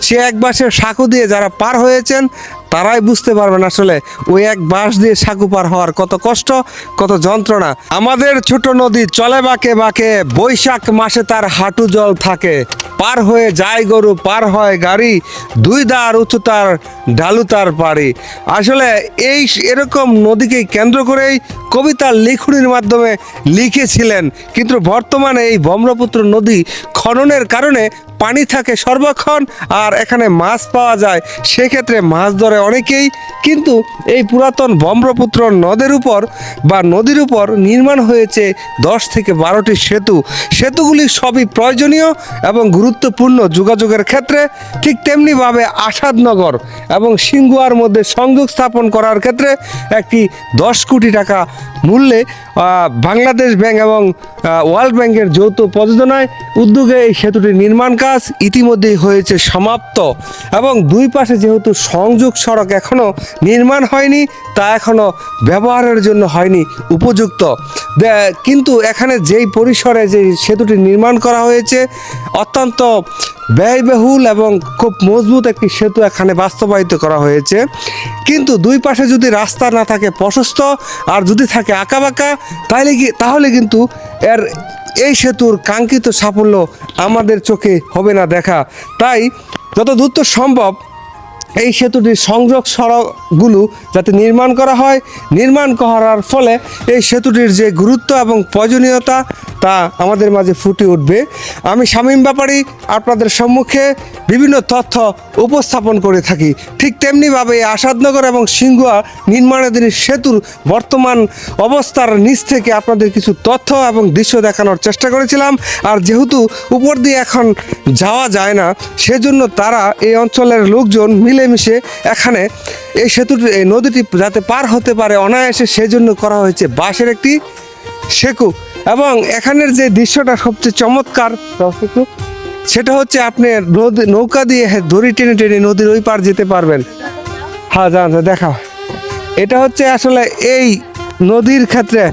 সে এক বাঁশের সাঁকো দিয়ে যারা পার হয়েছেন তারাই বুঝতে পারবেন আসলে ওই এক বাঁশ দিয়ে সাঁকো পার হওয়ার কত কষ্ট, কত যন্ত্রণা। আমাদের ছোট নদী চলে বাঁকে বাঁকে, বৈশাখ মাসে তার হাঁটু জল থাকে। পার হয়ে যায় গরু, পার হয় গাড়ি, দুই দাঁড় উঁচু তার ঢালু তার পাড়ি। আসলে এই এরকম নদীকে কেন্দ্র করেই কবিতার লিখনির মাধ্যমে লিখেছিলেন। কিন্তু বর্তমানে এই ব্রহ্মপুত্র নদী খননের কারণে পানি থাকে সর্বক্ষণ, আর এখানে মাছ পাওয়া যায়, সেক্ষেত্রে মাছ ধরে অনেকেই। কিন্তু এই পুরাতন ব্রহ্মপুত্র নদের উপর বা নদীর উপর নির্মাণ হয়েছে 10 থেকে 12টি সেতুগুলি সবই প্রয়োজনীয় এবং গুরুত্বপূর্ণ যোগাযোগের ক্ষেত্রে। ঠিক তেমনিভাবে আসাদনগর এবং সিঙ্গুয়ার মধ্যে সংযোগ স্থাপন করার ক্ষেত্রে একটি 10 কোটি টাকা মূল্যে বাংলাদেশ ব্যাংক এবং ওয়ার্ল্ড ব্যাংকের যৌথ প্রযোজনায় উদ্যোগে এই সেতুটির নির্মাণ কাজ ইতিমধ্যেই হয়েছে সমাপ্ত। এবং দুই পাশে যেহেতু সংযোগ সড়ক এখনও নির্মাণ হয়নি, তা এখনও ব্যবহারের জন্য হয়নি উপযুক্ত। কিন্তু এখানে যেই পরিসরে যে সেতুটি নির্মাণ করা হয়েছে অত্যন্ত ব্যয়বহুল এবং খুব মজবুত একটি সেতু এখানে বাস্তবায়িত করা হয়েছে। কিন্তু দুই পাশে যদি রাস্তা না থাকে প্রশস্ত, আর যদি থাকে আঁকাবাঁকা, তাহলে কিন্তু এই সেতুর কাঙ্ক্ষিত সাফল্য আমাদের চোখে হবে না দেখা। তাই যত দ্রুত সম্ভব এই সেতুটির সংযোগ সড়কগুলো যাতে নির্মাণ করা হয়, নির্মাণ করার ফলে এই সেতুটির যে গুরুত্ব এবং প্রয়োজনীয়তা তা আমাদের মাঝে ফুটে উঠবে। আমি শামীম ব্যাপারী আপনাদের সম্মুখে বিভিন্ন তথ্য উপস্থাপন করে থাকি। ঠিক তেমনিভাবে আসাদনগর এবং সিঙ্গুয়া নির্মাণাধীন সেতুর বর্তমান অবস্থার নিচ থেকে আপনাদের কিছু তথ্য এবং দৃশ্য দেখানোর চেষ্টা করেছিলাম। আর যেহেতু উপর দিয়ে এখন যাওয়া যায় না, সেজন্য তারা এই অঞ্চলের লোকজন মিলেমিশে এখানে এই এই নদীটি যাতে পার হতে পারে অনায়াসে, সেজন্য করা হয়েছে বাঁশের একটি সেতু। এবং এখানের যে দৃশ্যটা সবচেয়ে চমৎকার সেটা হচ্ছে আপনি নৌকা দিয়ে দড়ি টেনে টেনে নদীর ওই পার যেতে পারবেন। হ্যাঁ জান দেখা, এটা হচ্ছে আসলে এই নদীর ক্ষেত্রে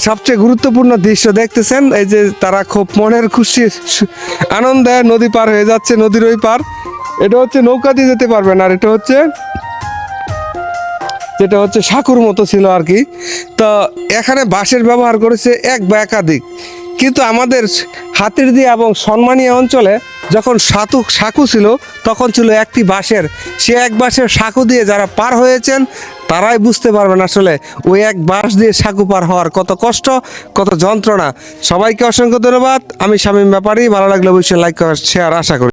সবচেয়ে গুরুত্বপূর্ণ দৃশ্য দেখতেছেন। এই যে তারা খুব মনের খুশি আনন্দে নদী পার হয়ে যাচ্ছে, নদীর ওই পার। এটা হচ্ছে নৌকা দিয়ে যেতে পারবেন, আর এটা হচ্ছে যেটা হচ্ছে সাঁকুর মতো ছিল আর কি। তো এখানে বাঁশের ব্যবহার করেছে এক বা একাধিক। কিন্তু আমাদের হাতির দিয়ে এবং সম্মানীয় অঞ্চলে যখন সাঁকু ছিল তখন ছিল একটি বাঁশের। সে এক বাঁশের সাঁকু দিয়ে যারা পার হয়েছেন তারাই বুঝতে পারবেন আসলে ওই এক বাঁশ দিয়ে সাঁকু পার হওয়ার কত কষ্ট, কত যন্ত্রণা। সবাইকে অসংখ্য ধন্যবাদ। আমি শামীম ব্যাপারী। ভালো লাগলে অবশ্যই লাইক শেয়ার আশা করি।